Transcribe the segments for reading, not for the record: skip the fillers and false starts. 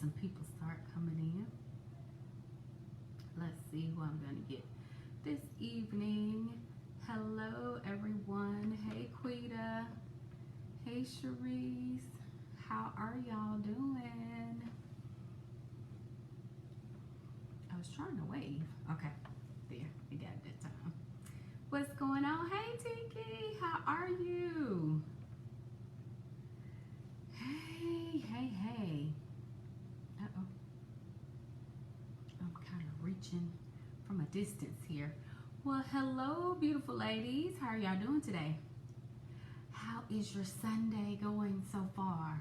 some people start coming in. Let's see who I'm going to get this evening. Hello, everyone. Hey, Quita. Hey, Cherise. How are y'all doing? I was trying to wave. Okay, there. We got it that time. What's going on? Hey, Tiki. How are you? Hey, hey, hey. Uh-oh. I'm kind of reaching from a distance here. Well, hello, beautiful ladies. How are y'all doing today? How is your Sunday going so far?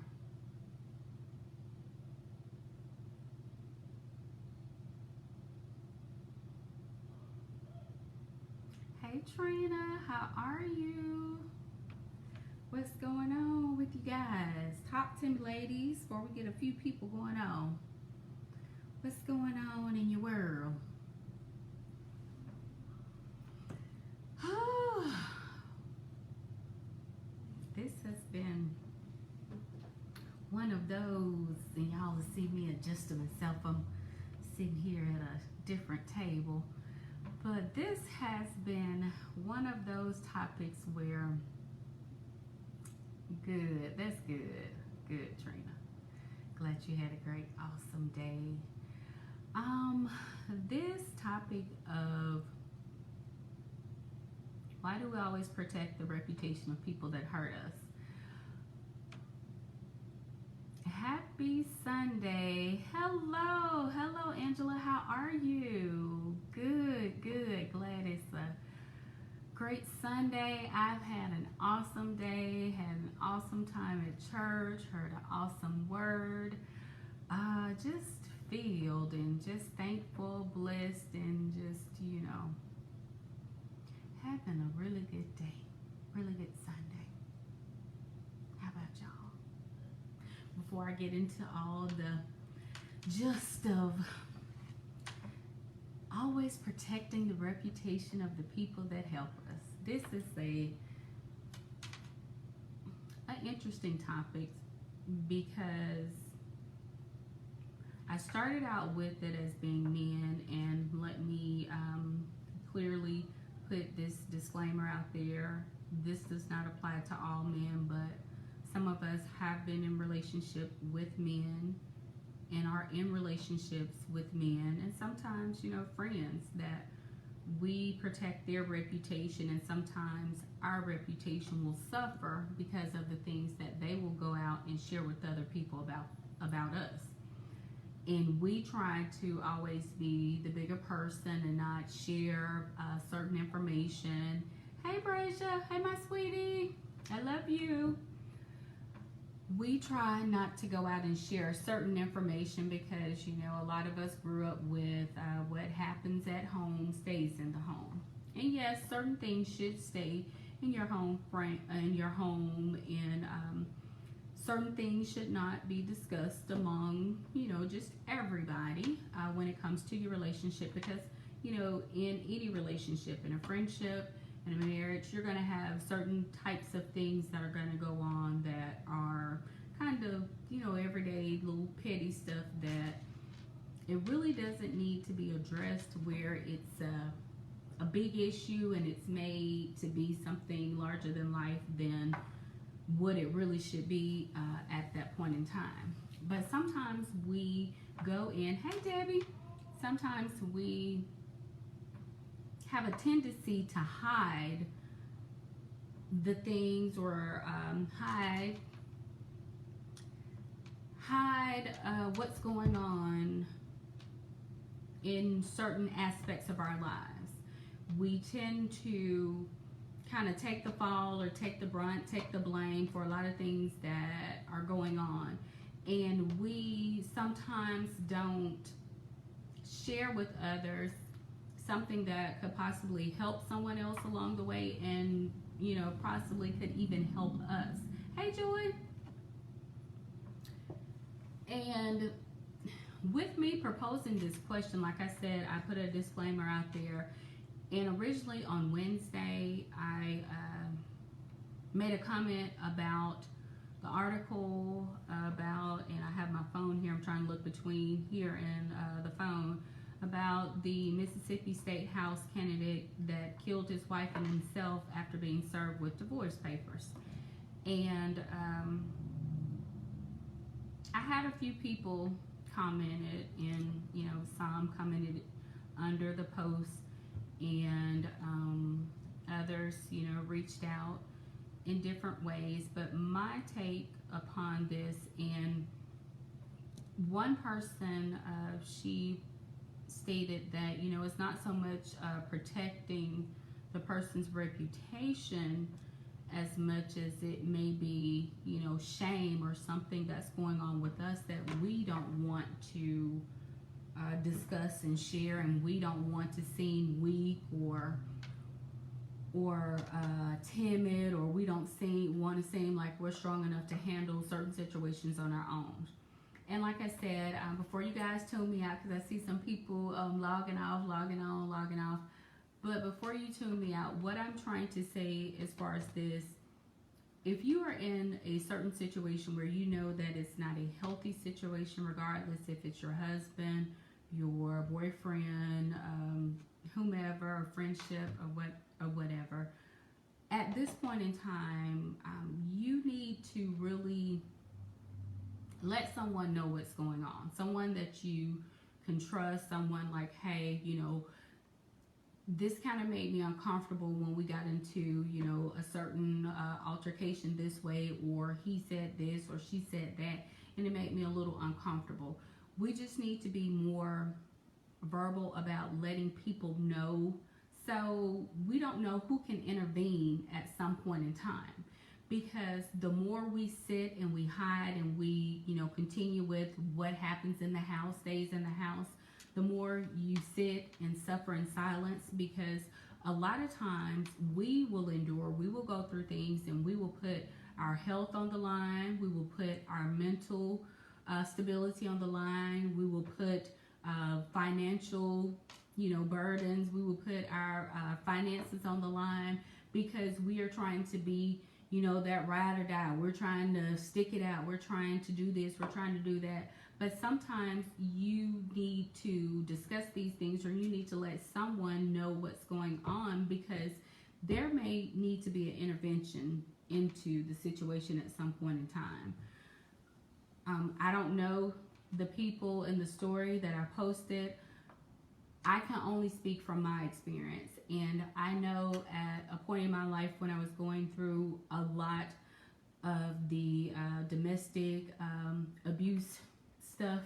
Hey, Trina. How are you? What's going on with you guys? Talk to me, ladies, before we get a few people going on. What's going on in your world? This has been one of those, and y'all will see me adjusting myself. I'm sitting here at a different table. But this has been one of those topics where, good, that's good. Good, Trina. Glad you had a great, awesome day. This topic of why do we always protect the reputation of people that hurt us? Happy Sunday. Hello. Hello, Angela. How are you? Good, good. Glad it's a great Sunday. I've had an awesome day, had an awesome time at church, heard an awesome word. Just filled and just thankful, blessed, and just, having a really good day, really good Sunday. How about y'all? Before I get into all the gist of always protecting the reputation of the people that help us. This is an interesting topic because I started out with it as being men, and let me clearly put this disclaimer out there. This does not apply to all men, but some of us have been in relationship with men and are in relationships with men, and sometimes, friends that we protect their reputation, and sometimes our reputation will suffer because of the things that they will go out and share with other people about us. And we try to always be the bigger person and not share certain information. Hey, Brasia. Hey, my sweetie. I love you. We try not to go out and share certain information because, a lot of us grew up with what happens at home stays in the home. And yes, certain things should stay in your home, and certain things should not be discussed among, just everybody when it comes to your relationship, because, in any relationship, in a friendship, in a marriage, you're going to have certain types of things that are going to go on that are kind of, everyday little petty stuff that it really doesn't need to be addressed where it's a big issue and it's made to be something larger than life than what it really should be at that point in time. But sometimes we go in, hey Debbie, sometimes we have a tendency to hide the things, or hide what's going on in certain aspects of our lives. We tend to kind of take the fall or take the brunt, take the blame for a lot of things that are going on. And we sometimes don't share with others something that could possibly help someone else along the way, and possibly could even help us. Hey Joy. And with me proposing this question, like I said, I put a disclaimer out there, and originally on Wednesday I made a comment about the article about, and I have my phone here, I'm trying to look between here and the phone about the Mississippi State House candidate that killed his wife and himself after being served with divorce papers. And I had a few people commented, and some commented under the post, and others reached out in different ways. But my take upon this, and one person, she stated that it's not so much protecting the person's reputation as much as it may be shame or something that's going on with us that we don't want to discuss and share, and we don't want to seem weak or timid, or we don't want to seem like we're strong enough to handle certain situations on our own. And like I said, before you guys tune me out, because I see some people logging off. But before you tune me out, what I'm trying to say as far as this, if you are in a certain situation where you know that it's not a healthy situation, regardless if it's your husband, your boyfriend, whomever, or friendship, or whatever, at this point in time, you need to really let someone know what's going on. Someone that you can trust, someone like, hey, this kind of made me uncomfortable when we got into, a certain altercation this way, or he said this, or she said that, and it made me a little uncomfortable. We just need to be more verbal about letting people know, so we don't know who can intervene at some point in time. Because the more we sit and we hide and we, continue with what happens in the house, stays in the house, the more you sit and suffer in silence, because a lot of times we will endure, we will go through things, and we will put our health on the line, we will put our mental stability on the line, we will put financial, burdens, we will put our finances on the line, because we are trying to be that ride or die. We're trying to stick it out. We're trying to do this. We're trying to do that. But sometimes you need to discuss these things, or you need to let someone know what's going on, because there may need to be an intervention into the situation at some point in time. I don't know the people in the story that I posted. I can only speak from my experience. And I know at a point in my life when I was going through a lot of the domestic abuse stuff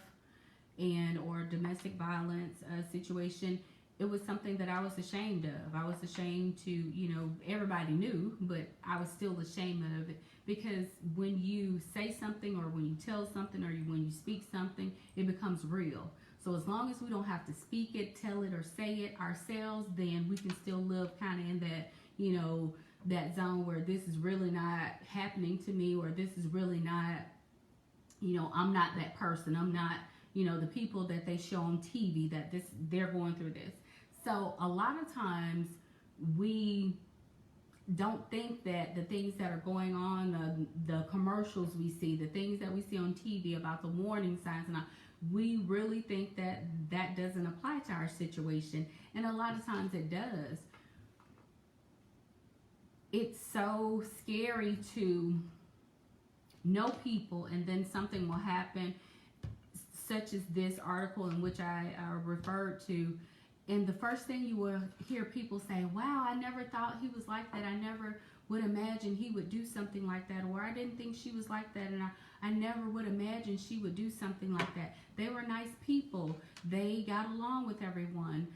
or domestic violence situation, it was something that I was ashamed of. I was ashamed to, everybody knew, but I was still ashamed of it, because when you say something, or when you tell something, or when you speak something, it becomes real. So as long as we don't have to speak it, tell it, or say it ourselves, then we can still live kind of in that, that zone where this is really not happening to me, or this is really not, I'm not that person. I'm not, the people that they show on TV that they're going through this. So a lot of times we don't think that the things that are going on, the commercials we see, the things that we see on TV about the warning signs and all, we really think that that doesn't apply to our situation, and a lot of times it does. It's so scary to know people, and then something will happen, such as this article in which I referred to, and the first thing you will hear people say, wow, I never thought he was like that. I never would imagine he would do something like that, or I didn't think she was like that, and I never would imagine she would do something like that. They were nice people. They got along with everyone.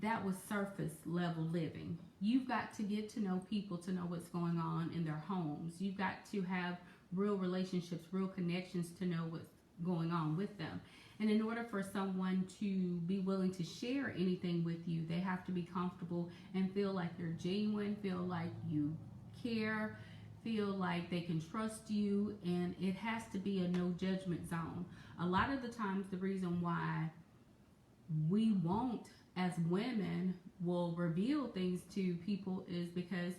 That was surface level living. You've got to get to know people to know what's going on in their homes. You've got to have real relationships, real connections to know what's going on with them. And in order for someone to be willing to share anything with you, they have to be comfortable and feel like you're genuine, feel like you care, feel like they can trust you, and it has to be a no judgment zone. A lot of the times the reason why we won't, as women, will reveal things to people is because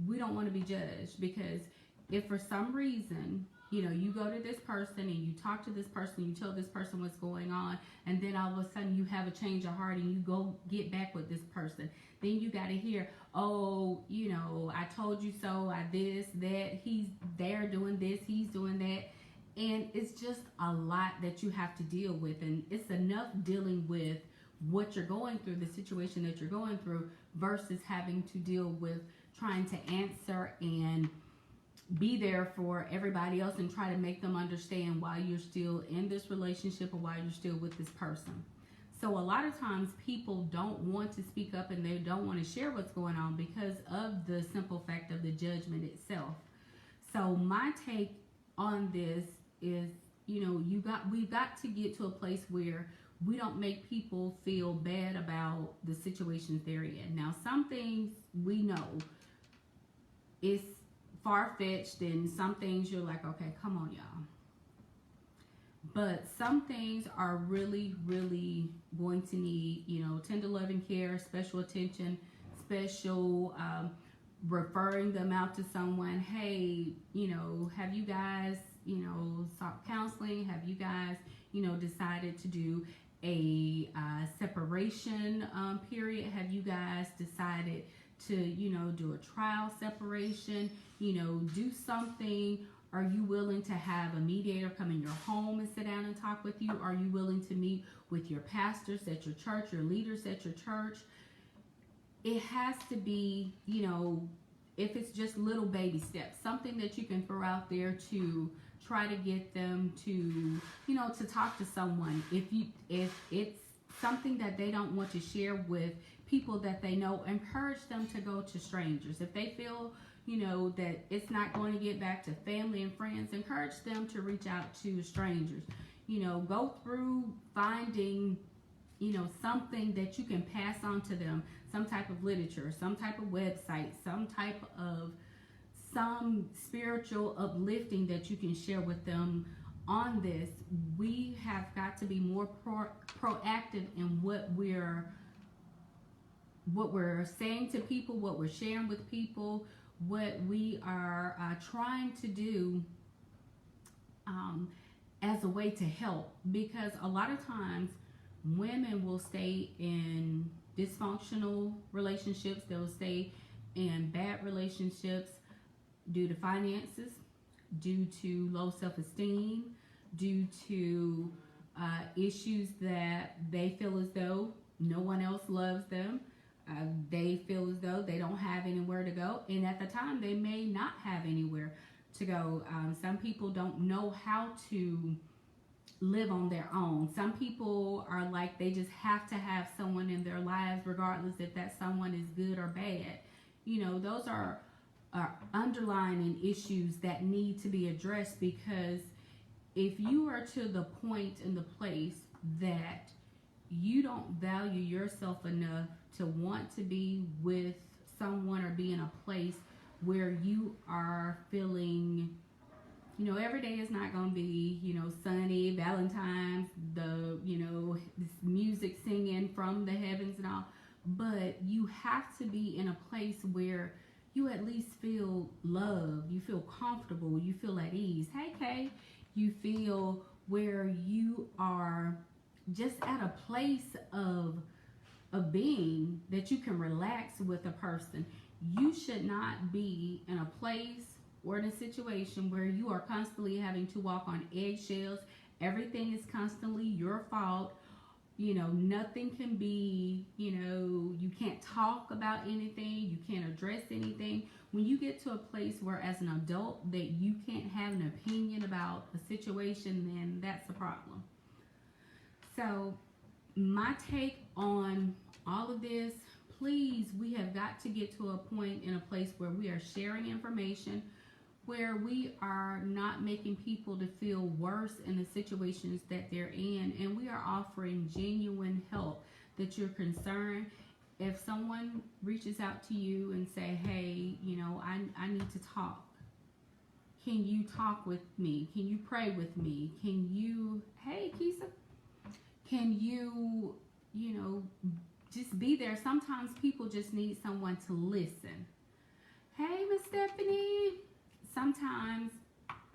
we don't want to be judged. Because if for some reason You know, you go to this person and you talk to this person, you tell this person what's going on, and then all of a sudden you have a change of heart and you go get back with this person. Then you got to hear, oh, you know, I told you so, I this, that, he's there doing this, he's doing that. And it's just a lot that you have to deal with. And it's enough dealing with what you're going through, the situation that you're going through, versus having to deal with trying to answer and be there for everybody else and try to make them understand why you're still in this relationship or why you're still with this person. So a lot of times people don't want to speak up and they don't want to share what's going on because of the simple fact of the judgment itself. So my take on this is, you know, we've got to get to a place where we don't make people feel bad about the situations they're in. Now, some things we know it's far-fetched, and some things you're like, okay, come on, y'all. But some things are really, really going to need, you know, tender loving care, special attention, special referring them out to someone. Hey, you know, have you guys, you know, sought counseling? Have you guys, you know, decided to do a separation period? Have you guys decided to, you know, do a trial separation? You know, do something. Are you willing to have a mediator come in your home and sit down and talk with you? Are you willing to meet with your pastors at your church, your leaders at your church? It has to be, you know, if it's just little baby steps, something that you can throw out there to try to get them to, you know, to talk to someone. If it's something that they don't want to share with people that they know, encourage them to go to strangers. If they feel, you know, that it's not going to get back to family and friends, encourage them to reach out to strangers. You know, go through finding, you know, something that you can pass on to them, some type of literature, some type of website, some spiritual uplifting that you can share with them on this. We have got to be more proactive in what we're saying to people, what we're sharing with people, what we are trying to do as a way to help. Because a lot of times women will stay in dysfunctional relationships, they'll stay in bad relationships due to finances, due to low self-esteem, due to issues that they feel as though no one else loves them. They feel as though they don't have anywhere to go, and at the time they may not have anywhere to go. Some people don't know how to live on their own. Some people are like they just have to have someone in their lives, regardless if that someone is good or bad. You know, those are underlying issues that need to be addressed, because if you are to the point in the place that you don't value yourself enough to want to be with someone or be in a place where you are feeling, you know, every day is not going to be, you know, sunny, Valentine's, you know, this music singing from the heavens and all, but you have to be in a place where you at least feel loved, you feel comfortable, you feel at ease. Hey, Kay, you feel where you are just at a place of being that you can relax with a person. You should not be in a place or in a situation where you are constantly having to walk on eggshells. Everything is constantly your fault. You know, nothing can be, you know, you can't talk about anything. You can't address anything. When you get to a place where as an adult that you can't have an opinion about a situation, then that's a problem. So my take on all of this, please, we have got to get to a point in a place where we are sharing information, where we are not making people to feel worse in the situations that they're in, and we are offering genuine help, that you're concerned. If someone reaches out to you and say, hey, you know, I need to talk. Can you talk with me? Can you pray with me? Can you, hey, Keisha, can you, you know, just be there? Sometimes people just need someone to listen. Hey, Miss Stephanie. Sometimes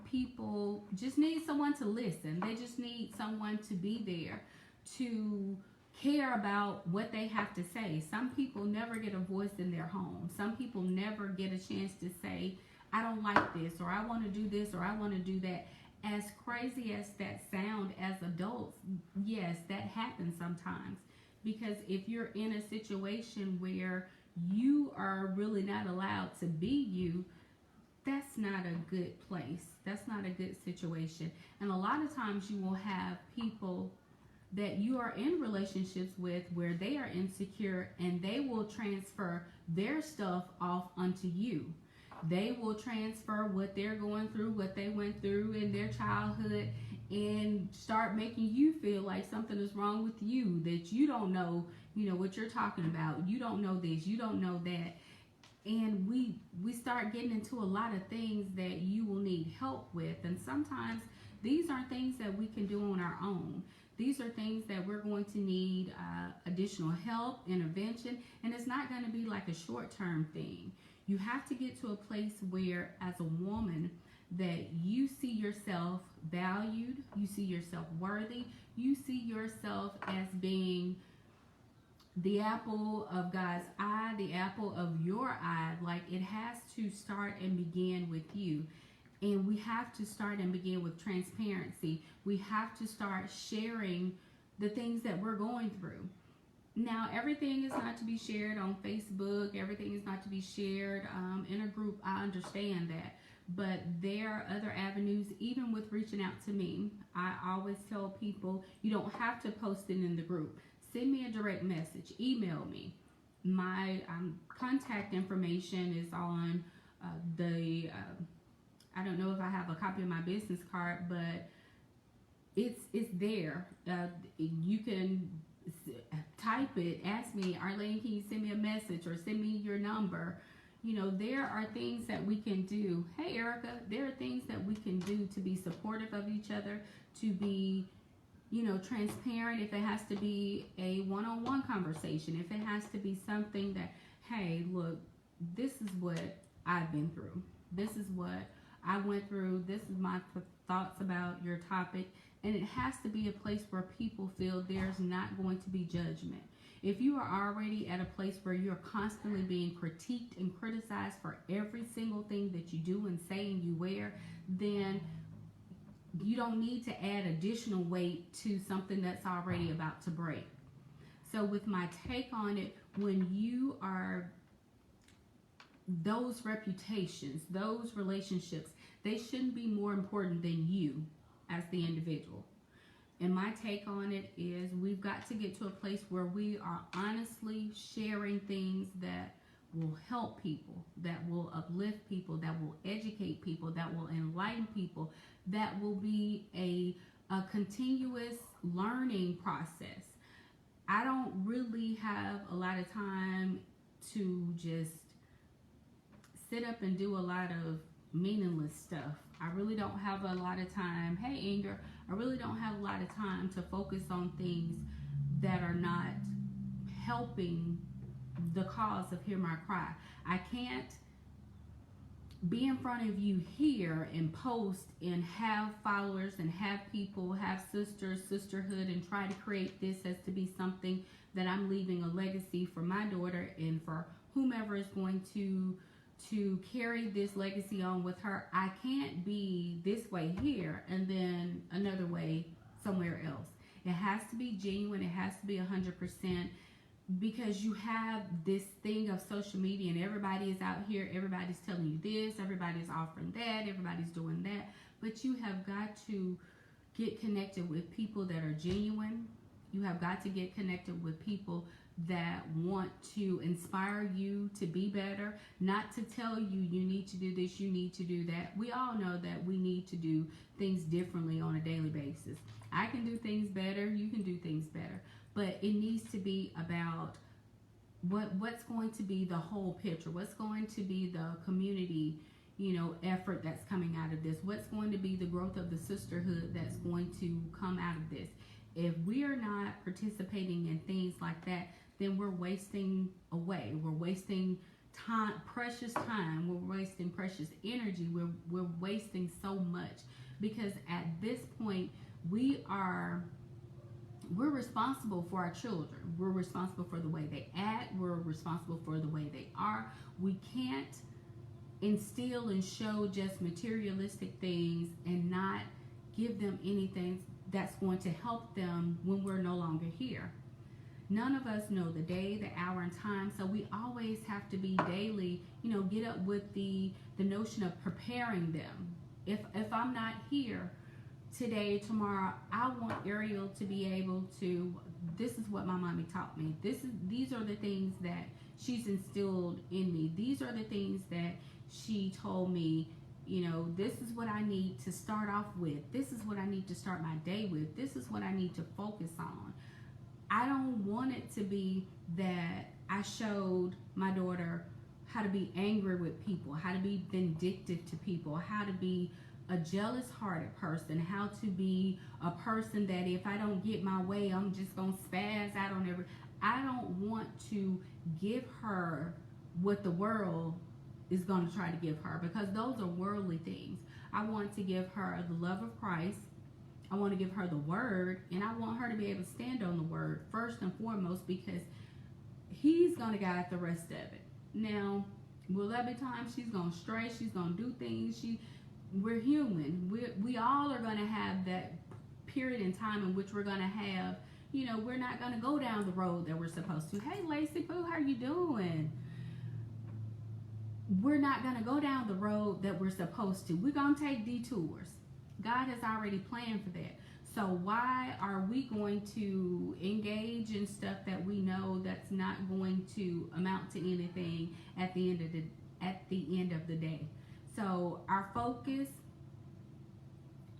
people just need someone to listen. They just need someone to be there to care about what they have to say. Some people never get a voice in their home. Some people never get a chance to say, I don't like this, or I want to do this, or I want to do that. As crazy as that sound, as adults, yes, that happens sometimes. Because if you're in a situation where you are really not allowed to be you, that's not a good place. That's not a good situation. And a lot of times you will have people that you are in relationships with where they are insecure, and they will transfer their stuff off onto you. They will transfer what they're going through, what they went through in their childhood, and start making you feel like something is wrong with you, that you don't know, what you're talking about. You don't know this, you don't know that. And we start getting into a lot of things that you will need help with. And sometimes these aren't things that we can do on our own. These are things that we're going to need additional help, intervention, and it's not going to be like a short-term thing. You have to get to a place where, as a woman, that you see yourself valued, you see yourself worthy, you see yourself as being the apple of God's eye, the apple of your eye. Like, it has to start and begin with you. And we have to start and begin with transparency. We have to start sharing the things that we're going through. Now, everything is not to be shared on Facebook. Everything is not to be shared in a group. I understand that. But there are other avenues, even with reaching out to me. I always tell people, you don't have to post it in the group. Send me a direct message. Email me. My contact information is on I don't know if I have a copy of my business card, but it's there. You can type it, ask me, Arlene, can you send me a message, or send me your number? There are things that we can do. Hey, Erica, there are things that we can do to be supportive of each other, to be, transparent. If it has to be a one-on-one conversation, if it has to be something that, hey, look, this is what I've been through. This is what I went through. This is my thoughts about your topic. And it has to be a place where people feel there's not going to be judgment. If you are already at a place where you're constantly being critiqued and criticized for every single thing that you do and say and you wear, then you don't need to add additional weight to something that's already about to break. So with my take on it, when you are, those reputations, those relationships, they shouldn't be more important than you as the individual. And my take on it is, we've got to get to a place where we are honestly sharing things that will help people, that will uplift people, that will educate people, that will enlighten people, that will be a continuous learning process. I don't really have a lot of time to just sit up and do a lot of meaningless stuff. I really don't have a lot of time. Hey, Inger, I really don't have a lot of time to focus on things that are not helping the cause of Hear My Cry. I can't be in front of you here and post and have followers and have people, have sisters, sisterhood, and try to create this as to be something that I'm leaving a legacy for my daughter and for whomever is going to carry this legacy on with her. I can't be this way here and then another way somewhere else. It has to be genuine. It has to be 100%, because you have this thing of social media and everybody is out here. Everybody's telling you this. Everybody's offering that. Everybody's doing that. But you have got to get connected with people that are genuine. You have got to get connected with people that want to inspire you to be better, not to tell you you need to do this, you need to do that. We all know that we need to do things differently on a daily basis. I can do things better, you can do things better, but it needs to be about what's going to be the whole picture, what's going to be the community, effort that's coming out of this, what's going to be the growth of the sisterhood that's going to come out of this. If we are not participating in things like that, then we're wasting away. We're wasting precious time. We're wasting precious energy. We're wasting so much, because at this point we're responsible for our children. We're responsible for the way they act. We're responsible for the way they are. We can't instill and show just materialistic things and not give them anything that's going to help them when we're no longer here. None of us know the day, the hour, and time, so we always have to be daily, get up with the notion of preparing them. If I'm not here today, tomorrow, I want Ariel to be able to, this is what my mommy taught me. These are the things that she's instilled in me. These are the things that she told me, this is what I need to start off with. This is what I need to start my day with. This is what I need to focus on. I don't want it to be that I showed my daughter how to be angry with people, how to be vindictive to people, how to be a jealous-hearted person, how to be a person that if I don't get my way, I'm just going to spaz out on every. I don't want to give her what the world is going to try to give her, because those are worldly things. I want to give her the love of Christ. I want to give her the word, and I want her to be able to stand on the word first and foremost, because he's going to guide the rest of it. Now, will there be times she's going to stray? She's going to do things. We're human. We all are going to have that period in time in which we're going to have, we're not going to go down the road that we're supposed to. Hey, Lacey Pooh, how you doing? We're not going to go down the road that we're supposed to. We're going to take detours. God has already planned for that. So why are we going to engage in stuff that we know that's not going to amount to anything at the end of the day? So our focus,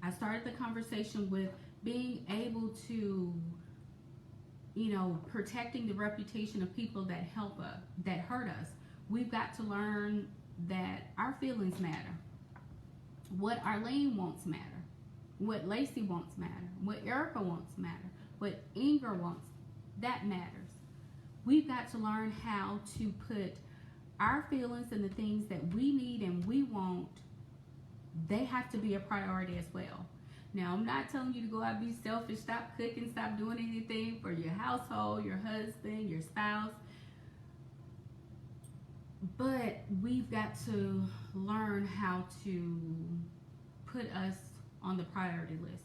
I started the conversation with being able to, protecting the reputation of people that help us, that hurt us. We've got to learn that our feelings matter. What Arlene wants matter. What Lacey wants matter. What Erica wants matter. What Inger wants, that matters. We've got to learn how to put our feelings and the things that we need and we want, they have to be a priority as well. Now, I'm not telling you to go out and be selfish, stop cooking, stop doing anything for your household, your husband, your spouse. But we've got to learn how to put us on the priority list.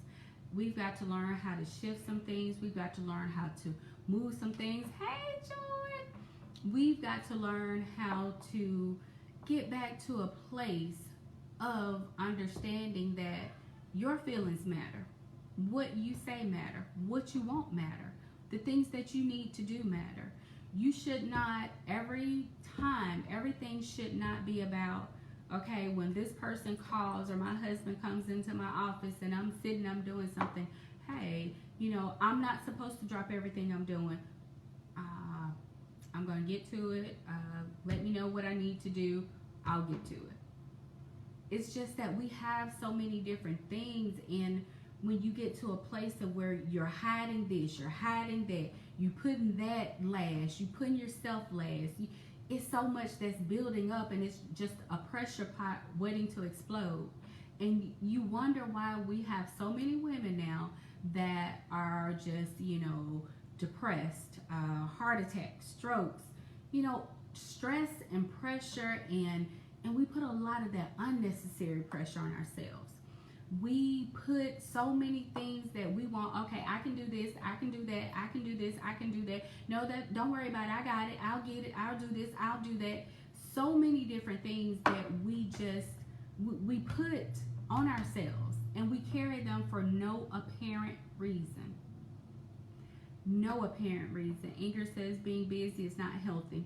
We've got to learn how to shift some things. We've got to learn how to move some things. Hey, Joy! We've got to learn how to get back to a place of understanding that your feelings matter. What you say matter. What you want matter. The things that you need to do matter. You should not, every time, everything should not be about, okay, when this person calls or my husband comes into my office and I'm sitting, I'm doing something, hey, I'm not supposed to drop everything I'm doing. I'm going to get to it. Let me know what I need to do. I'll get to it. It's just that we have so many different things, and when you get to a place of where you're hiding this, you're hiding that, you putting that last, you putting yourself last, it's so much that's building up, and it's just a pressure pot waiting to explode. And you wonder why we have so many women now that are just, depressed, heart attacks, strokes, stress and pressure, and we put a lot of that unnecessary pressure on ourselves. We put so many things that we want. Okay, I can do this, I can do that, I can do this, I can do that. No, that don't worry about it. I got it. I'll get it. I'll do this. I'll do that. So many different things that we put on ourselves, and we carry them for no apparent reason. No apparent reason. Inger says being busy is not healthy.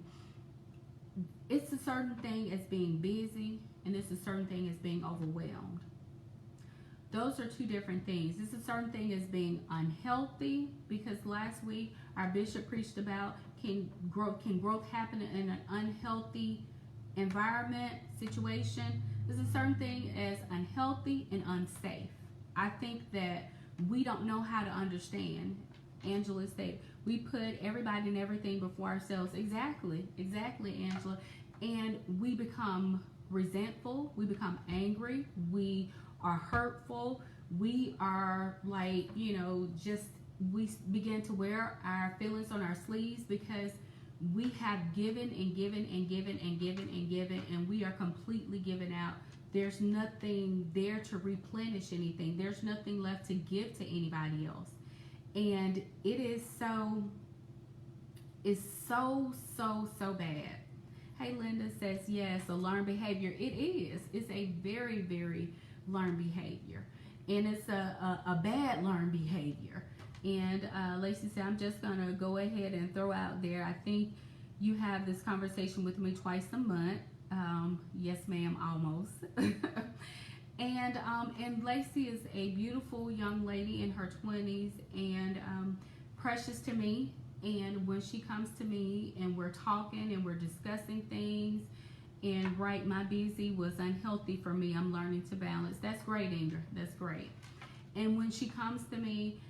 It's a certain thing as being busy, and it's a certain thing as being overwhelmed. Those are two different things. It's a certain thing as being unhealthy, because last week our bishop preached about can growth happen in an unhealthy environment, situation. There's a certain thing as unhealthy and unsafe. I think that we don't know how to understand. Angela said, we put everybody and everything before ourselves. Exactly, Angela. and we become resentful, we become angry, we are hurtful, we are like, just we begin to wear our feelings on our sleeves because we have given and given and given and given and given, and we are completely given out. There's nothing there to replenish anything. There's nothing left to give to anybody else. And it is so, it's so bad. Hey, Linda says, yes, a learned behavior. It is. It's a very, very learned behavior. And it's a bad learned behavior. And Lacey said, I'm just going to go ahead and throw out there, I think you have this conversation with me twice a month. Yes, ma'am, almost. And Lacey is a beautiful young lady in her 20s and precious to me. And when she comes to me and we're talking and we're discussing things, and right, my busy was unhealthy for me, I'm learning to balance. That's great, Inger. That's great. And when she comes to me,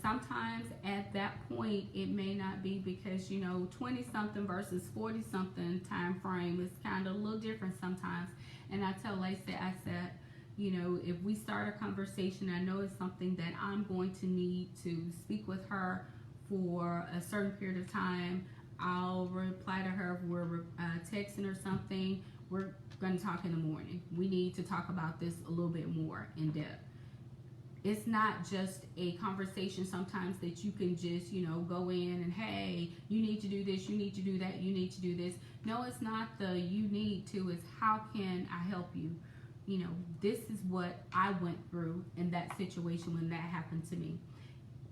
sometimes at that point it may not be because 20 something versus 40 something time frame is kind of a little different sometimes. And I tell Lacey, I said, if we start a conversation, I know it's something that I'm going to need to speak with her for a certain period of time. I'll reply to her if we're texting or something. We're going to talk in the morning. We need to talk about this a little bit more in depth. It's not just a conversation sometimes that you can just, go in and, hey, you need to do this, you need to do that, you need to do this. No, it's not the you need to, it's how can I help you? This is what I went through in that situation when that happened to me.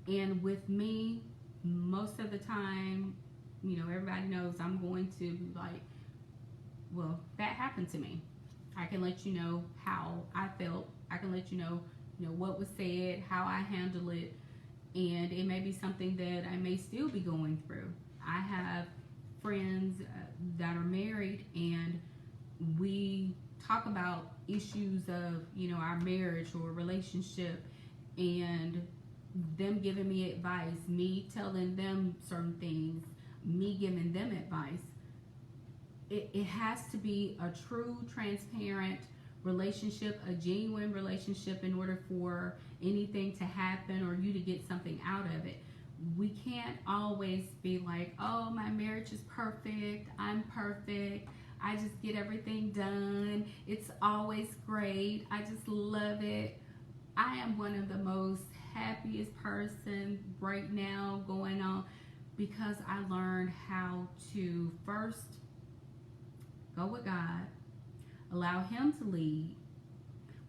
And with me, most of the time, everybody knows I'm going to be like, well, that happened to me. I can let you know how I felt. I can let you know what was said, how I handle it, and it may be something that I may still be going through. I have friends that are married, and we talk about issues of our marriage or relationship, and them giving me advice, me telling them certain things, me giving them advice. It has to be a true, transparent relationship, a genuine relationship, in order for anything to happen or you to get something out of it. We can't always be like, oh, my marriage is perfect, I'm perfect, I just get everything done, it's always great, I just love it. I am one of the most happiest person right now going on because I learned how to first go with God, allow Him to lead.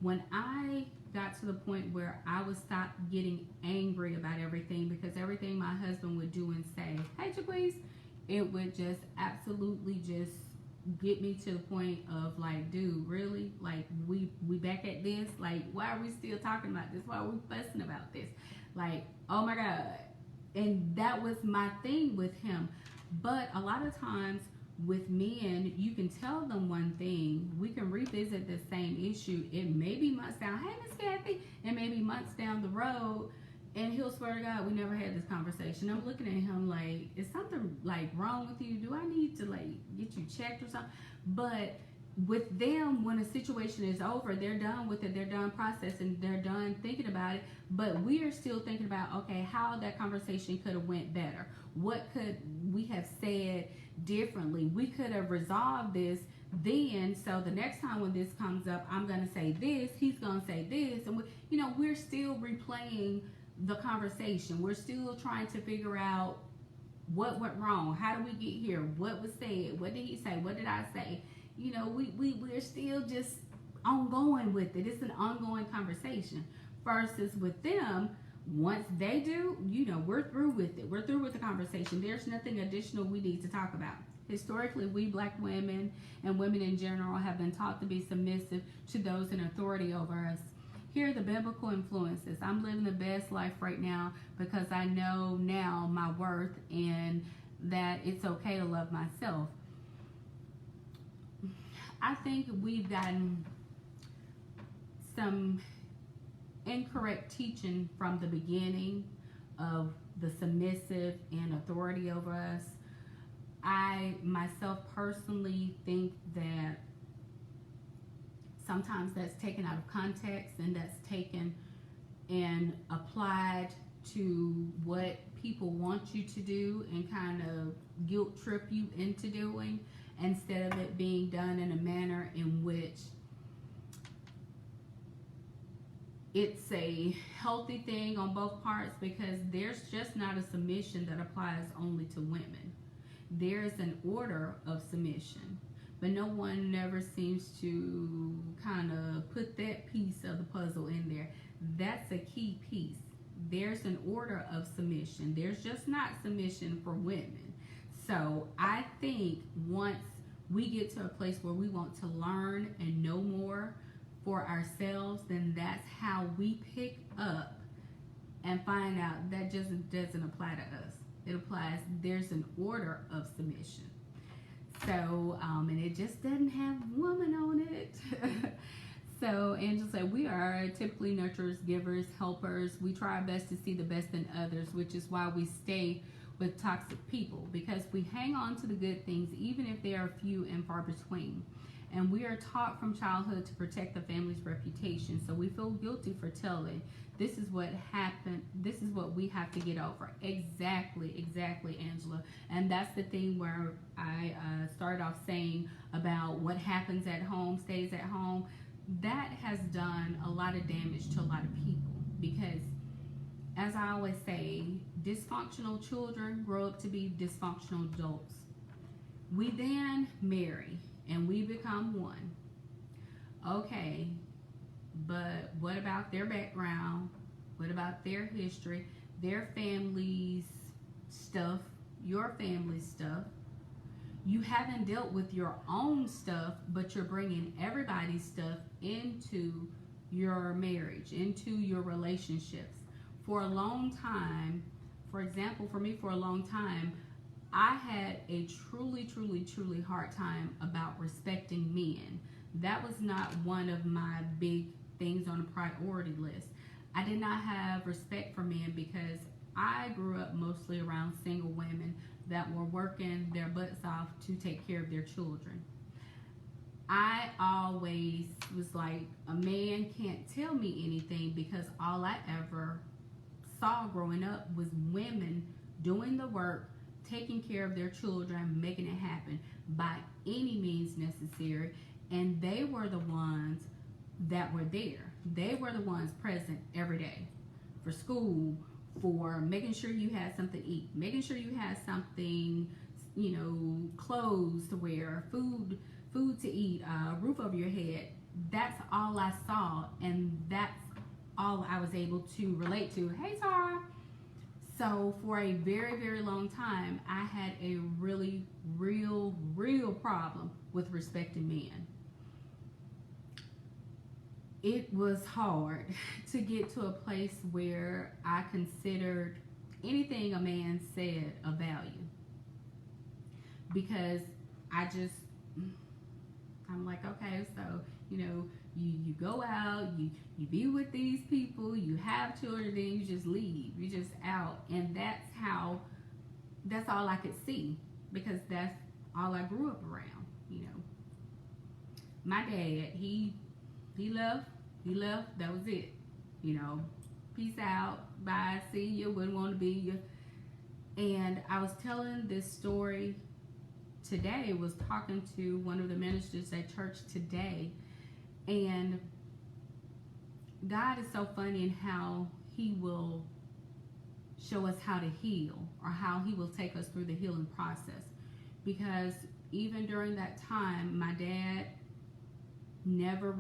When I got to the point where I would stop getting angry about everything, because everything my husband would do and say, hey, Jaquise, it would just absolutely just get me to the point of like, dude, really? Like, we back at this? Like, why are we still talking about this? Why are we fussing about this? Like, oh my God. And that was my thing with him. But a lot of times with men, you can tell them one thing, we can revisit the same issue. It may be months down, hey, Miss Kathy, and maybe months down the road, and he'll swear to God, we never had this conversation. I'm looking at him like, is something like wrong with you? Do I need to like get you checked or something? But with them, when a situation is over, they're done with it, they're done processing, they're done thinking about it, but we are still thinking about, okay, how that conversation could have went better. What could we have said differently? We could have resolved this then, so the next time when this comes up, I'm going to say this, he's going to say this, and we're still replaying the conversation. We're still trying to figure out what went wrong, how did we get here, what was said, what did he say, what did I say. We're still just ongoing with it. It's an ongoing conversation. Versus with them, once they do, we're through with it. We're through with the conversation. There's nothing additional we need to talk about. Historically, we black women and women in general have been taught to be submissive to those in authority over us. Here are the biblical influences. I'm living the best life right now because I know now my worth and that it's okay to love myself. I think we've gotten some incorrect teaching from the beginning of the submissive and authority over us. I myself personally think that sometimes that's taken out of context, and that's taken and applied to what people want you to do and kind of guilt trip you into doing, instead of it being done in a manner in which it's a healthy thing on both parts, because there's just not a submission that applies only to women. There's an order of submission, but no one never seems to kind of put that piece of the puzzle in there. That's a key piece. There's an order of submission. There's just not submission for women. So I think once we get to a place where we want to learn and know more for ourselves, then that's how we pick up and find out that just doesn't apply to us. It applies, there's an order of submission. So, and it just doesn't have woman on it. So Angela said, we are typically nurturers, givers, helpers. We try our best to see the best in others, which is why we stay with toxic people, because we hang on to the good things, even if they are few and far between. And we are taught from childhood to protect the family's reputation. So we feel guilty for telling. This is what happened. This is what we have to get over. Exactly, Angela. And that's the thing where I started off saying about what happens at home stays at home. That has done a lot of damage to a lot of people, because as I always say, dysfunctional children grow up to be dysfunctional adults. We then marry and we become one. Okay, but what about their background? What about their history, their family's stuff, your family's stuff? You haven't dealt with your own stuff, but you're bringing everybody's stuff into your marriage, into your relationships. For a long time, for example, for me, for a long time, I had a truly hard time about respecting men. That was not one of my big things on the priority list. I did not have respect for men because I grew up mostly around single women that were working their butts off to take care of their children. I always was like, a man can't tell me anything, because all I ever saw growing up was women doing the work, taking care of their children, making it happen by any means necessary. And they were the ones that were there. They were the ones present every day for school, for making sure you had something to eat, making sure you had something, clothes to wear, food to eat, roof over your head. That's all I saw, and that's all I was able to relate to. Hey, Tara. So for a very long time, I had a really real problem with respecting men. It was hard to get to a place where I considered anything a man said a value, because I'm like, okay, so you go out, you be with these people, you have children, then you just leave, you just out. And that's all I could see, because that's all I grew up around. My dad, he left, that was it. Peace out, bye, see you, wouldn't want to be you. And I was telling this story today, was talking to one of the ministers at church today, and God is so funny in how he will show us how to heal, or how he will take us through the healing process. Because even during that time, my dad we never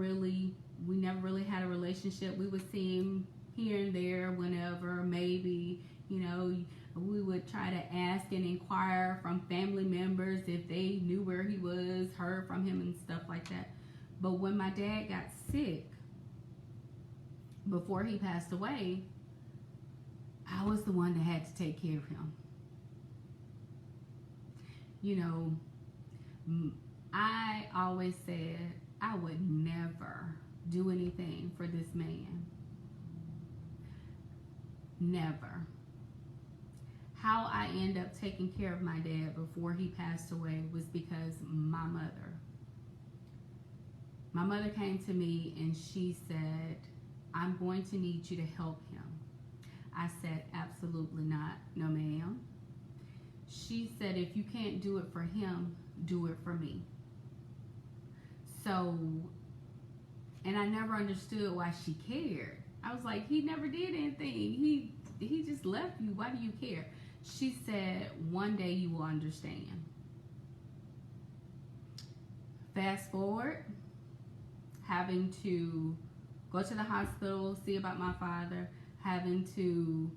really had a relationship. We would see him here and there, whenever, maybe, we would try to ask and inquire from family members if they knew where he was, heard from him and stuff like that. But when my dad got sick, before he passed away, I was the one that had to take care of him. I always said I would never do anything for this man. Never. How I end up taking care of my dad before he passed away was because my mother came to me and she said, I'm going to need you to help him. I said, absolutely not. No, ma'am. She said, if you can't do it for him, do it for me. So, and I never understood why she cared. I was like, he never did anything. He just left you. Why do you care? She said, one day you will understand. Fast forward, having to go to the hospital, see about my father, having to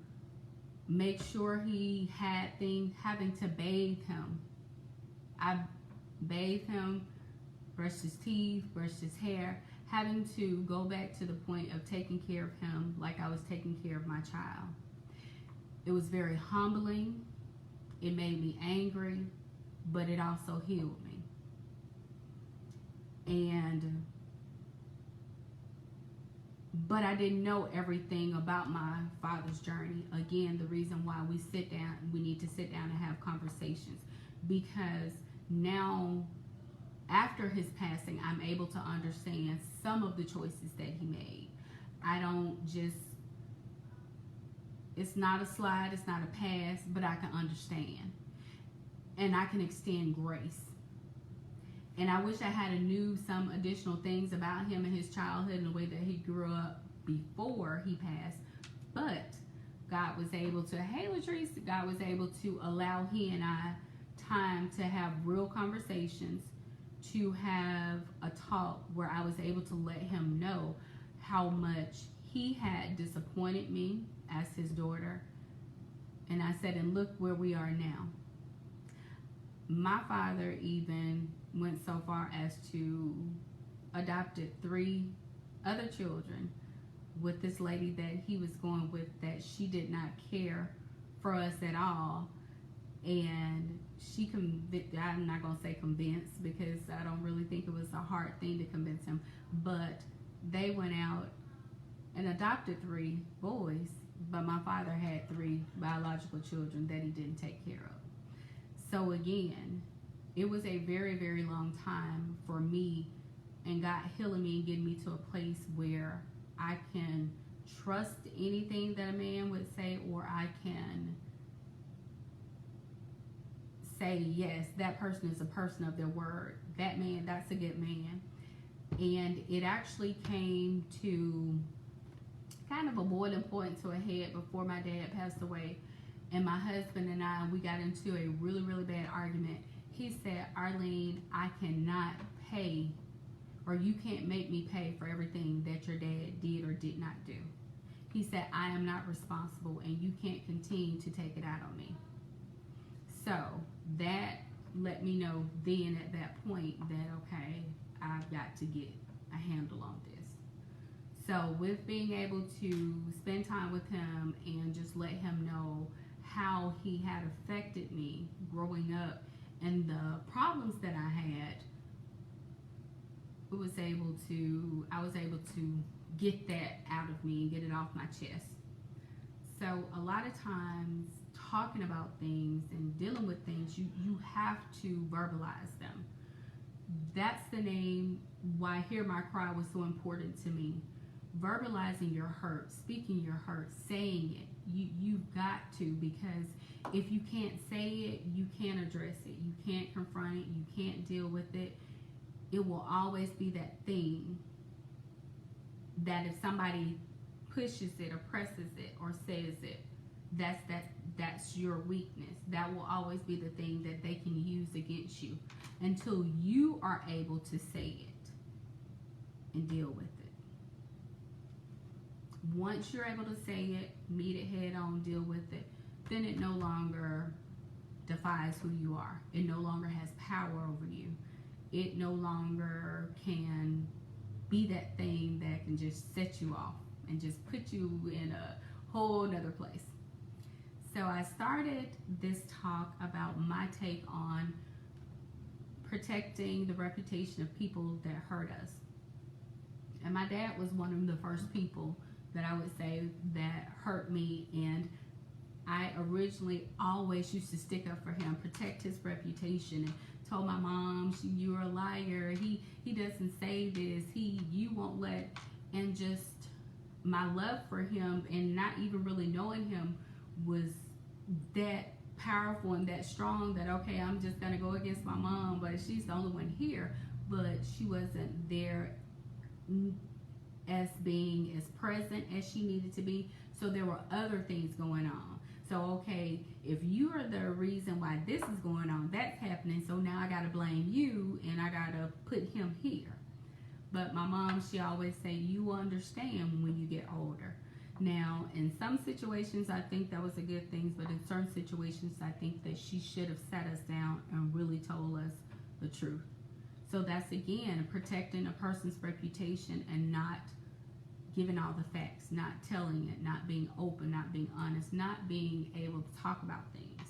make sure he had things, having to bathe him. I bathed him, brushed his teeth, brushed his hair, having to go back to the point of taking care of him like I was taking care of my child. It was very humbling. It made me angry, but it also healed me. But I didn't know everything about my father's journey. Again, the reason why we need to sit down and have conversations, because now after his passing, I'm able to understand some of the choices that he made. It's not a slide, it's not a pass, but I can understand. And I can extend grace. And I wish I had knew some additional things about him and his childhood and the way that he grew up before he passed. But God was able to, hey Latrice, God was able to allow he and I time to have real conversations, to have a talk where I was able to let him know how much he had disappointed me as his daughter. And I said, and look where we are now. My father even went so far as to adopted 3 other children with this lady that he was going with, that she did not care for us at all. And she convicted, I'm not going to say convinced, because I don't really think it was a hard thing to convince him, but they went out and adopted 3 boys, but my father had 3 biological children that he didn't take care of. So again, it was a very, very long time for me, and God healing me and getting me to a place where I can trust anything that a man would say, or I can say, yes, that person is a person of their word. That man, that's a good man. And it actually came to kind of a boiling point to a head before my dad passed away. And my husband and I, we got into a really, really bad argument. He said, Arlene, I cannot pay, or you can't make me pay for everything that your dad did or did not do. He said, I am not responsible, and you can't continue to take it out on me. So that let me know then at that point that, okay, I've got to get a handle on this. So with being able to spend time with him and just let him know how he had affected me growing up and the problems that I had, I was able to get that out of me and get it off my chest. So a lot of times talking about things and dealing with things, you have to verbalize them. That's the name why Hear My Cry was so important to me. Verbalizing your hurt, speaking your hurt, saying it. You've got to, because if you can't say it, you can't address it. You can't confront it. You can't deal with it. It will always be that thing that if somebody pushes it or presses it or says it, that's your weakness. That will always be the thing that they can use against you until you are able to say it and deal with it. Once you're able to say it, meet it head on, deal with it, then it no longer defies who you are. It no longer has power over you. It no longer can be that thing that can just set you off and just put you in a whole nother place. So I started this talk about my take on protecting the reputation of people that hurt us. And my dad was one of the first people that I would say that hurt me, and I originally always used to stick up for him, protect his reputation, and told my mom, "You're a liar. He doesn't say this. You won't let." And just my love for him and not even really knowing him was that powerful and that strong that, okay, I'm just gonna go against my mom, but she's the only one here. But she wasn't there as being as present as she needed to be. So there were other things going on. So, okay, if you are the reason why this is going on, that's happening, so now I got to blame you and I got to put him here. But my mom, she always say, you will understand when you get older. Now, in some situations, I think that was a good thing, but in certain situations, I think that she should have sat us down and really told us the truth. So that's, again, protecting a person's reputation and not giving all the facts, not telling it, not being open, not being honest, not being able to talk about things.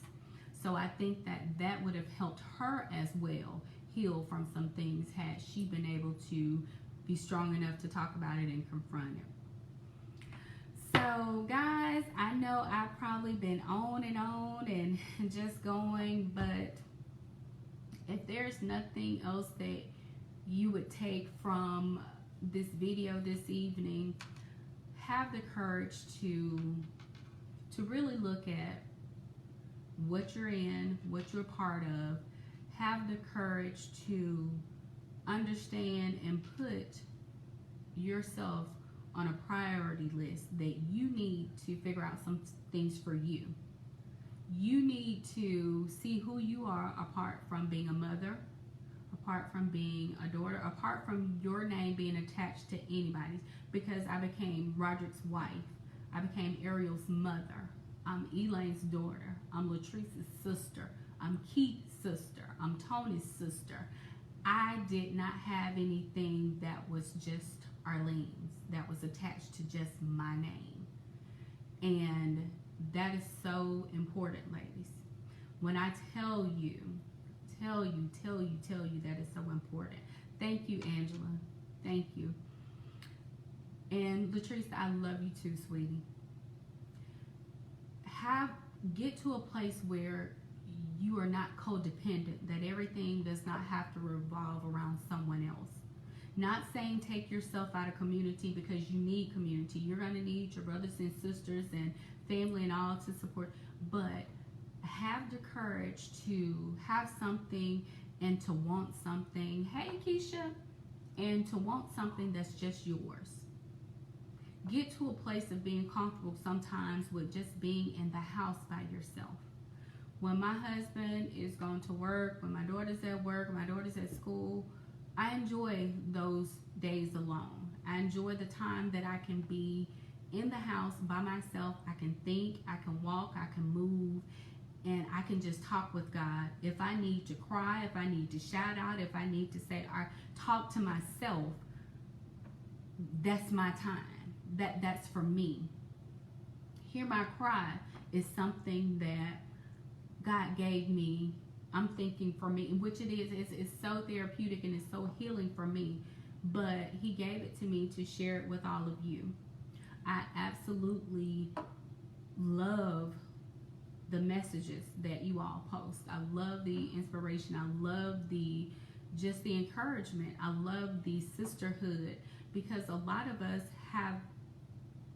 So I think that that would have helped her as well heal from some things had she been able to be strong enough to talk about it and confront it. So guys, I know I've probably been on and just going, but if there's nothing else that you would take from this video this evening, have the courage to really look at what you're in, what you're part of. Have the courage to understand and put yourself on a priority list that you need to figure out some things for you. You need to see who you are apart from being a mother, apart from being a daughter, apart from your name being attached to anybody's, because I became Roderick's wife. I became Ariel's mother. I'm Elaine's daughter. I'm Latrice's sister. I'm Keith's sister. I'm Tony's sister. I did not have anything that was just Arlene's, that was attached to just my name. And that is so important, ladies. When I tell you that is so important. Thank you, Angela. Thank you. And Latrice, I love you too, sweetie. Get to a place where you are not codependent, that everything does not have to revolve around someone else. Not saying take yourself out of community, because you need community. You're going to need your brothers and sisters and family and all to support, but have the courage to have something and to want something. Hey, Keisha. And to want something that's just yours. Get to a place of being comfortable sometimes with just being in the house by yourself. When my husband is going to work, when my daughter's at work, when my daughter's at school, I enjoy those days alone. I enjoy the time that I can be in the house by myself. I can think, I can walk, I can move, and I can just talk with God. If I need to cry, if I need to shout out, if I need to say or talk to myself, that's my time. That's for me. Hear my cry is something that God gave me. I'm thinking for me, which it is. It's so therapeutic and it's so healing for me. But He gave it to me to share it with all of you. I absolutely love the messages that you all post. I love the inspiration. I love the encouragement. I love the sisterhood, because a lot of us have,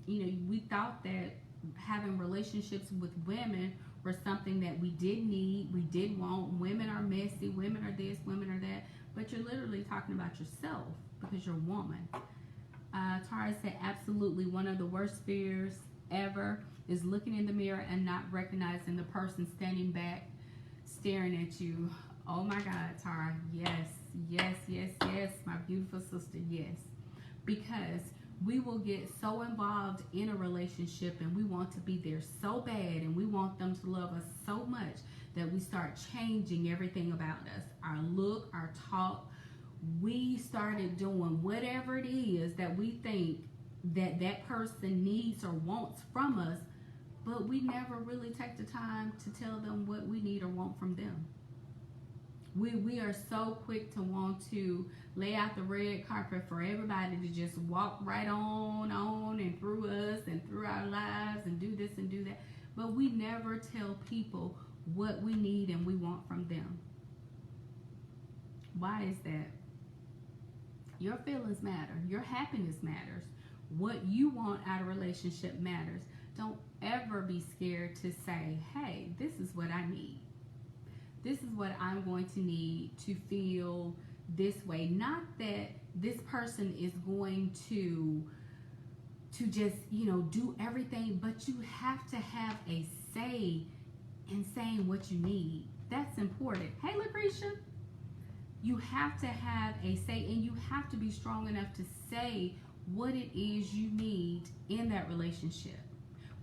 we thought that having relationships with women were something that we did need, we did want. Women are messy, women are this, women are that, but you're literally talking about yourself because you're a woman. Tara said, absolutely, one of the worst fears ever is looking in the mirror and not recognizing the person standing back staring at you. Oh my God, Tara, yes, my beautiful sister, yes. Because we will get so involved in a relationship and we want to be there so bad and we want them to love us so much that we start changing everything about us. Our look, our talk. We started doing whatever it is that we think that person needs or wants from us, but we never really take the time to tell them what we need or want from them. We are so quick to want to lay out the red carpet for everybody to just walk right on and through us and through our lives and do this and do that. but we never tell people what we need and we want from them. Why is that? Your feelings matter. Your happiness matters. What you want out of a relationship matters. Don't ever be scared to say, hey, this is what I need. This is what I'm going to need to feel this way. Not that this person is going to just, do everything, but you have to have a say in saying what you need. That's important. Hey, Lucretia, you have to have a say, and you have to be strong enough to say what it is you need in that relationship.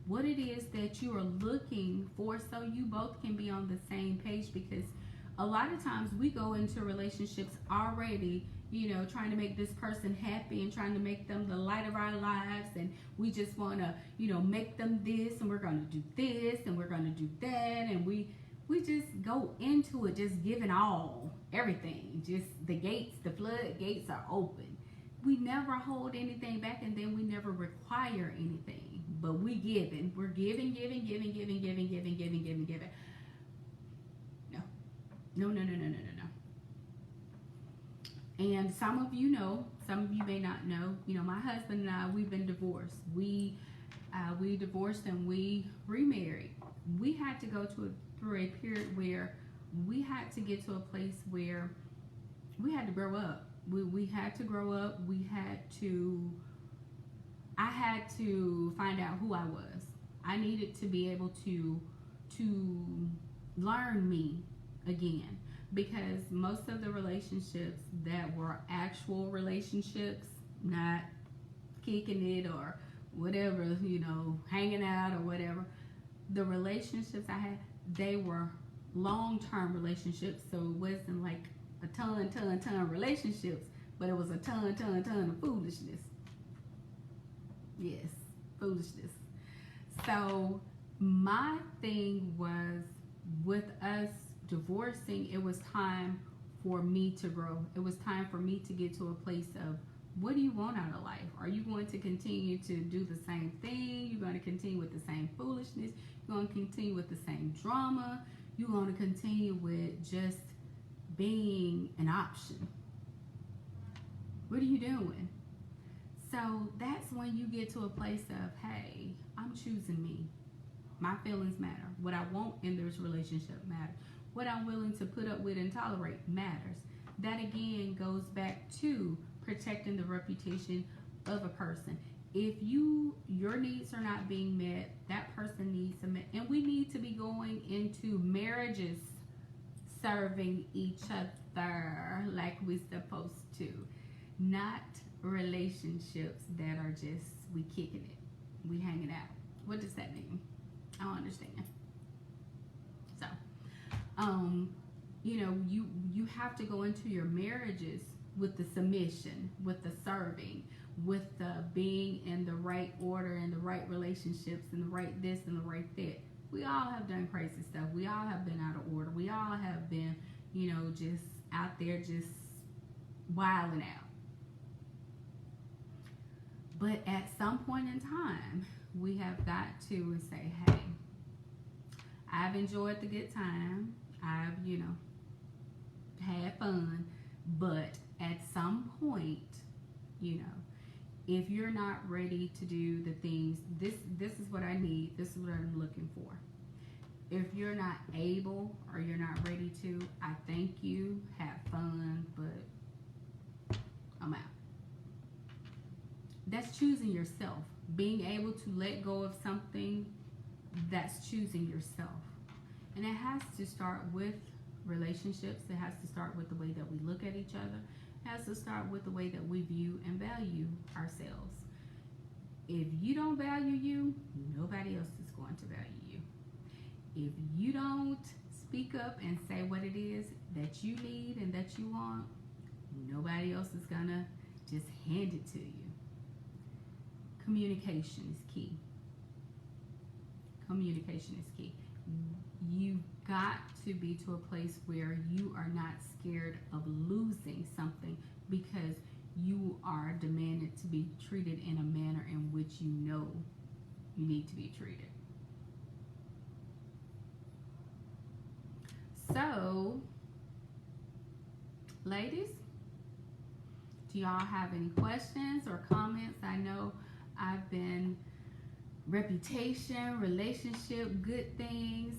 What it is that you are looking for, so you both can be on the same page, because a lot of times we go into relationships already, trying to make this person happy and trying to make them the light of our lives, and we just want to, make them this, and we're going to do this, and we're going to do that, and we just go into it just giving everything, just the floodgates are open. We never hold anything back, and then we never require anything, but we're giving, giving. No. And some of you know, some of you may not know, my husband and I, we've been divorced. We divorced and we remarried. We had to go through a period where we had to get to a place where we had to grow up. We had to grow up. I had to find out who I was. I needed to be able to learn me again, because most of the relationships that were actual relationships, not kicking it or whatever, hanging out or whatever, the relationships I had, they were long-term relationships. So it wasn't like a ton relationships, but it was a ton of foolishness. Yes, foolishness. So my thing was, with us divorcing, it was time for me to grow. It was time for me to get to a place of, what do you want out of life? Are you going to continue to do the same thing? You're going to continue with the same foolishness? You're going to continue with the same drama? You're going to continue with just being an option? What are you doing? So that's when you get to a place of, hey, I'm choosing me. My feelings matter. What I want in this relationship matters. What I'm willing to put up with and tolerate matters. That again goes back to protecting the reputation of a person. If your needs are not being met, that person needs to met. And we need to be going into marriages serving each other like we're supposed to. Not relationships that are just, we kicking it, we hanging out. What does that mean? I don't understand. So, you have to go into your marriages with the submission, with the serving, with the being in the right order and the right relationships and the right this and the right that. We all have done crazy stuff. We all have been out of order. We all have been, just out there just wilding out. But at some point in time, we have got to say, hey, I've enjoyed the good time. I've, had fun. But at some point, if you're not ready to do the things, this is what I need. This is what I'm looking for. If you're not able or you're not ready to, I thank you. Have fun, but I'm out. That's choosing yourself. Being able to let go of something, that's choosing yourself. And it has to start with relationships. It has to start with the way that we look at each other. It has to start with the way that we view and value ourselves. If you don't value you, nobody else is going to value you. If you don't speak up and say what it is that you need and that you want, nobody else is going to just hand it to you. Communication is key. Communication is key. You've got to be to a place where you are not scared of losing something because you are demanded to be treated in a manner in which you know you need to be treated. So, ladies, do y'all have any questions or comments? I know I've been reputation, relationship, good things.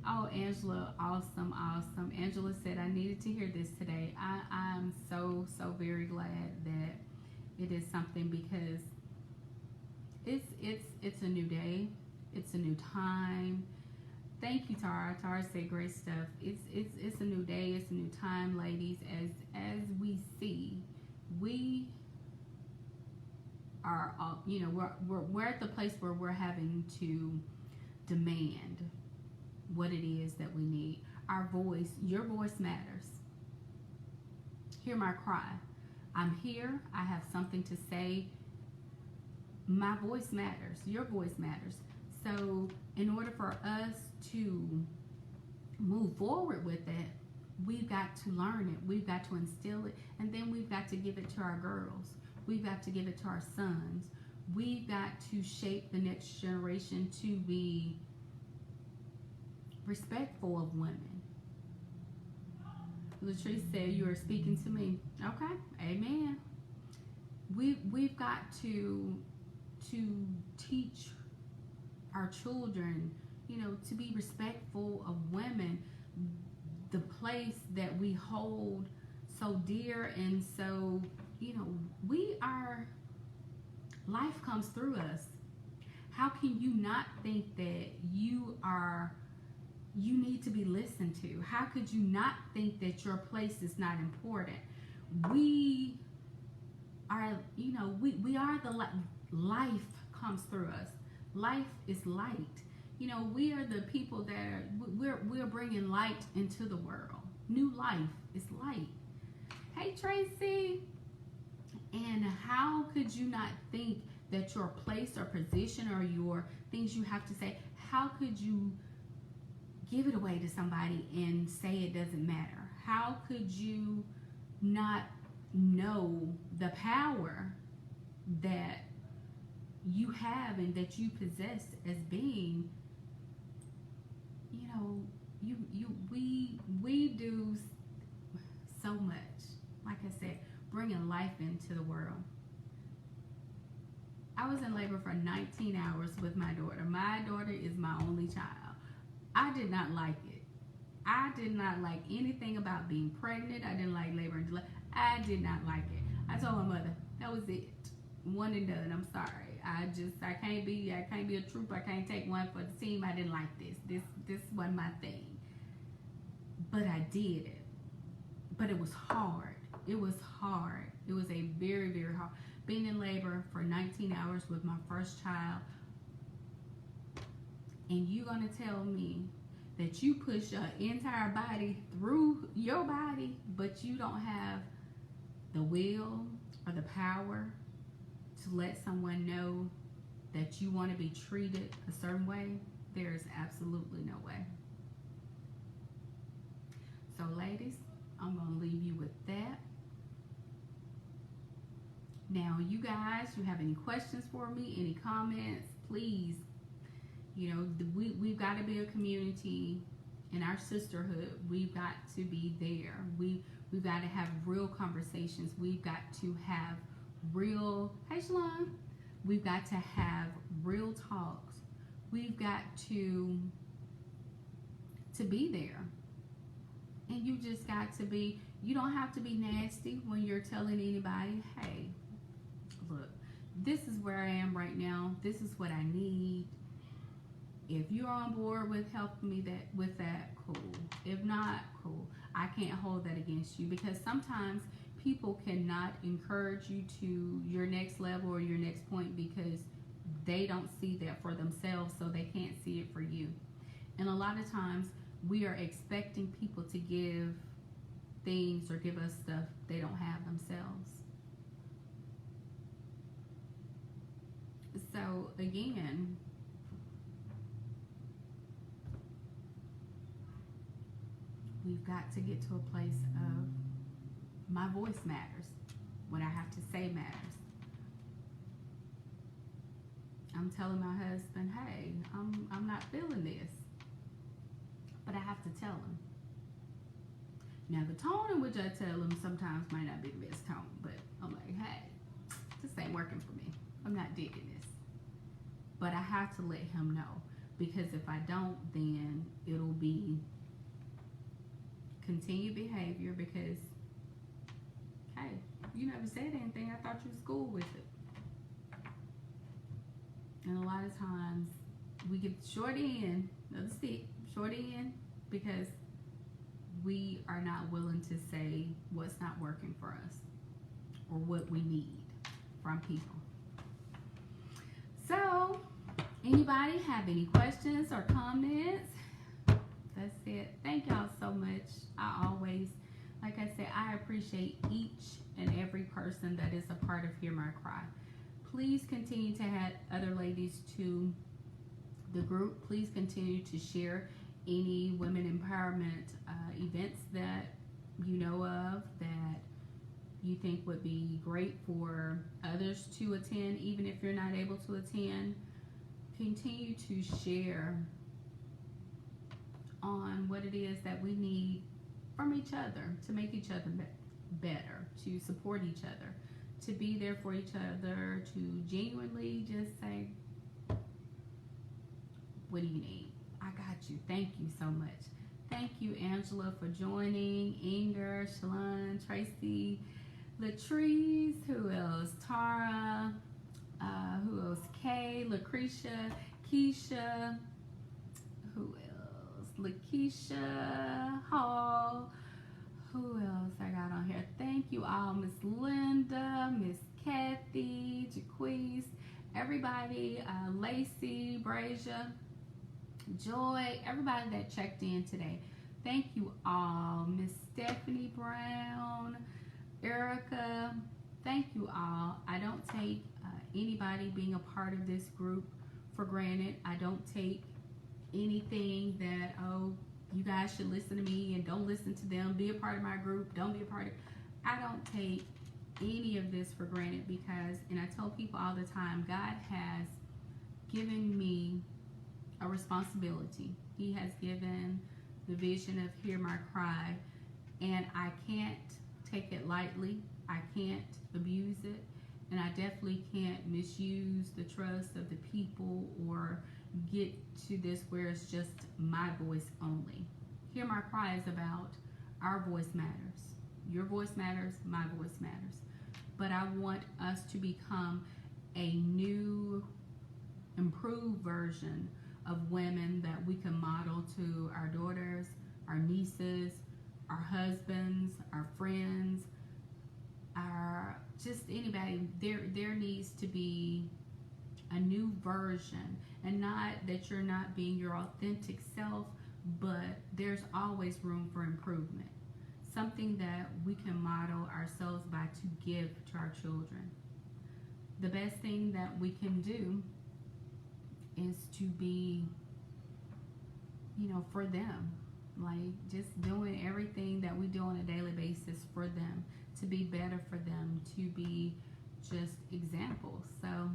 Oh, Angela, awesome, awesome. Angela said I needed to hear this today. I'm so very glad that it is something, because it's a new day, it's a new time. Thank you, Tara. Tara said great stuff. It's a new day, it's a new time, ladies. As we see, we are, we're at the place where we're having to demand what it is that we need. Our voice, your voice matters. Hear my cry. I'm here. I have something to say. My voice matters. Your voice matters. So in order for us to move forward with it, we've got to learn it. We've got to instill it. And then we've got to give it to our girls. We've got to give it to our sons. We've got to shape the next generation to be respectful of women. Latrice said, you are speaking to me. Okay, amen. We've got to teach our children, to be respectful of women, the place that we hold so dear. And so, we are, life comes through us. How can you not think that you need to be listened to? How could you not think that your place is not important? We are, we are the life comes through us. Life is light. We are the people that we're bringing light into the world. New life is light. Hey, Tracy. And how could you not think that your place or position or your things you have to say, how could you give it away to somebody and say it doesn't matter? How could you not know the power that you have and that you possess as being, we do so much, like I said, bringing life into the world. I was in labor for 19 hours with my daughter. My daughter is my only child. I did not like it. I did not like anything about being pregnant. I didn't like labor and delay. I did not like it. I told my mother, that was it. One and done. I'm sorry. I can't be a trooper. I can't take one for the team. I didn't like this. This wasn't my thing. But I did it. But it was hard. It was hard. It was a very, very hard. Being in labor for 19 hours with my first child, and you're going to tell me that you push your entire body through your body, but you don't have the will or the power to let someone know that you want to be treated a certain way, there is absolutely no way. So ladies, I'm going to leave you with that. Now, you guys, you have any questions for me, any comments, please, we've got to be a community in our sisterhood. We've got to be there. We've got to have real conversations. We've got to have real, hey Shalon, we've got to have real talks. We've got to be there. And you just got to be, you don't have to be nasty when you're telling anybody, hey, look, this is where I am right now. This is what I need. If you're on board with helping me with that, cool. If not, cool. I can't hold that against you, because sometimes people cannot encourage you to your next level or your next point because they don't see that for themselves, so they can't see it for you. And a lot of times we are expecting people to give things or give us stuff they don't have themselves. So again, we've got to get to a place of my voice matters. What I have to say matters. I'm telling my husband, hey, I'm not feeling this. But I have to tell him. Now, the tone in which I tell them sometimes might not be the best tone, but I'm like, hey, this ain't working for me. I'm not digging this. But I have to let him know, because if I don't, then it'll be continued behavior because, hey, you never said anything. I thought you was cool with it. And a lot of times we get short end of the stick, short end, because we are not willing to say what's not working for us or what we need from people. So, anybody have any questions or comments? That's it. Thank y'all so much. I always, like I said, I appreciate each and every person that is a part of Hear My Cry. Please continue to add other ladies to the group. Please continue to share any women empowerment events that you know of that you think would be great for others to attend, even if you're not able to attend. Continue to share on what it is that we need from each other to make each other better, to support each other, to be there for each other, to genuinely just say, what do you need? I got you. Thank you so much. Thank you, Angela, for joining. Inger, Shalon, Tracy, Latrice, who else? Tara, who else? Kay, Lucretia, Keisha, who else? Lakeisha Hall. Who else I got on here? Thank you all. Miss Linda, Miss Kathy, Jaquise, everybody, Lacey, Brasia, Joy, everybody that checked in today. Thank you all. Miss Stephanie Brown, Erica, thank you all. I don't take anybody being a part of this group for granted. I don't take anything that, oh, you guys should listen to me and don't listen to them. Be a part of my group. Don't be a part of. I don't take any of this for granted because, and I tell people all the time, God has given me a responsibility. He has given the vision of Hear My Cry, and I can't take it lightly. I can't abuse it, and I definitely can't misuse the trust of the people or get to this where it's just my voice only. Hear My Cry is about our voice matters. Your voice matters, my voice matters. But I want us to become a new, improved version of women that we can model to our daughters, our nieces, our husbands, our friends, our just anybody. There needs to be a new version, and not that you're not being your authentic self, but there's always room for improvement. Something that we can model ourselves by to give to our children. The best thing that we can do is to be, for them. Like just doing everything that we do on a daily basis for them, to be better for them, to be just examples. So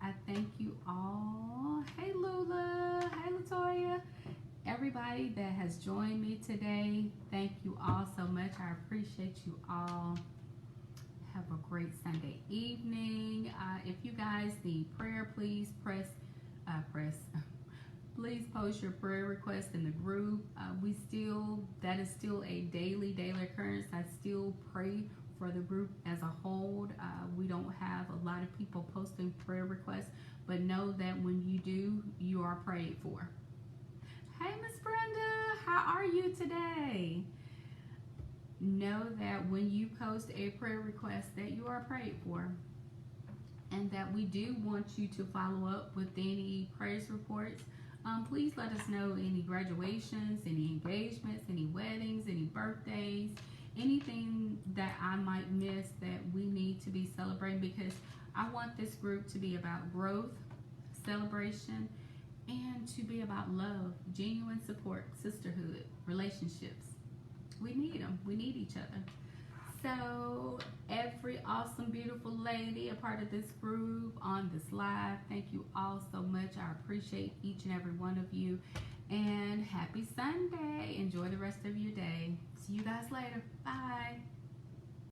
I thank you all. Hey Lula, hey Latoya, everybody that has joined me today, thank you all so much. I appreciate you all. Have a great Sunday evening. If you guys need prayer, please please post your prayer request in the group. That is still a daily occurrence. I still pray for the group as a whole. We don't have a lot of people posting prayer requests, but know that when you do, you are prayed for. Hey, Miss Brenda, how are you today? Know that when you post a prayer request that you are prayed for, and that we do want you to follow up with any praise reports. Please let us know any graduations, any engagements, any weddings, any birthdays, anything that I might miss that we need to be celebrating, because I want this group to be about growth, celebration, and to be about love, genuine support, sisterhood, relationships. We need them. We need each other. So every awesome, beautiful lady a part of this group on this live, thank you all so much. I appreciate each and every one of you, and happy Sunday. Enjoy the rest of your day. See you guys later. Bye.